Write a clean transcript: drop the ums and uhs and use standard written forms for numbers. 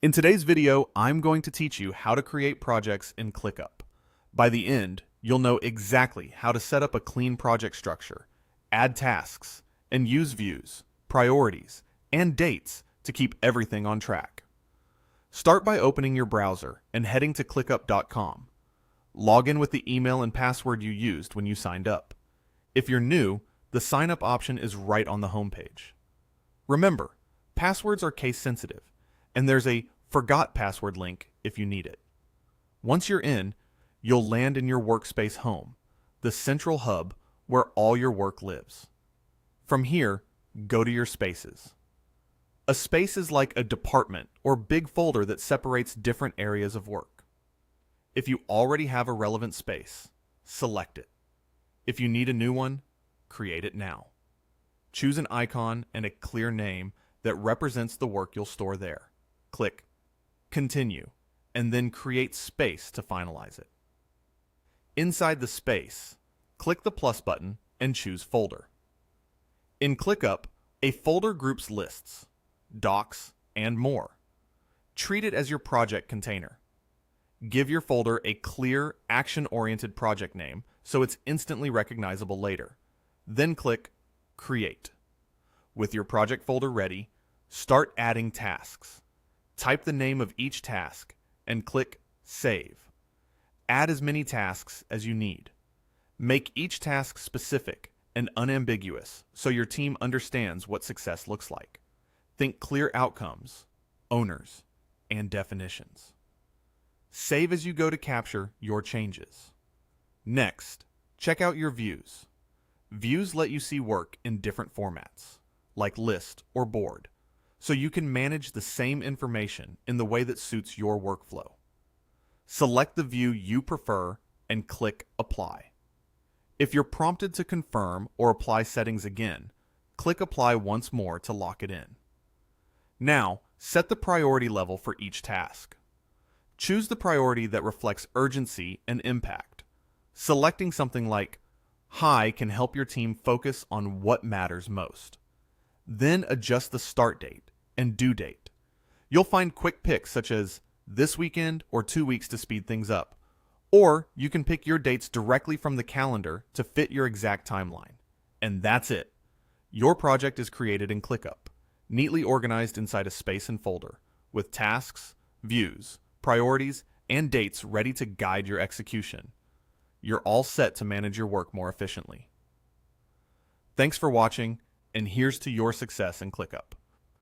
In today's video, I'm going to teach you how to create projects in ClickUp. By the end, you'll know exactly how to set up a clean project structure, add tasks, and use views, priorities, and dates to keep everything on track. Start by opening your browser and heading to clickup.com. Log in with the email and password you used when you signed up. If you're new, the sign up option is right on the homepage. Remember, passwords are case sensitive, and there's a forgot password link if you need it. Once you're in, you'll land in your workspace home, the central hub where all your work lives. From here, go to your spaces. A space is like a department or big folder that separates different areas of work. If you already have a relevant space, select it. If you need a new one, create it now. Choose an icon and a clear name that represents the work you'll store there. Click Continue, and then create space to finalize it. Inside the space, click the plus button and choose Folder. In ClickUp, a folder groups lists, docs, and more. Treat it as your project container. Give your folder a clear, action-oriented project name so it's instantly recognizable later. Then click Create. With your project folder ready, start adding tasks. Type the name of each task and click Save. Add as many tasks as you need. Make each task specific and unambiguous so your team understands what success looks like. Think clear outcomes, owners, and definitions. Save as you go to capture your changes. Next, check out your views. Views let you see work in different formats, like list or board, so you can manage the same information in the way that suits your workflow. Select the view you prefer and click Apply. If you're prompted to confirm or apply settings again, click Apply once more to lock it in. Now, set the priority level for each task. Choose the priority that reflects urgency and impact. Selecting something like High can help your team focus on what matters most. Then adjust the start date and due date. You'll find quick picks such as this weekend or 2 weeks to speed things up. Or you can pick your dates directly from the calendar to fit your exact timeline. And that's it. Your project is created in ClickUp, neatly organized inside a space and folder, with tasks, views, priorities, and dates ready to guide your execution. You're all set to manage your work more efficiently. Thanks for watching, and here's to your success in ClickUp.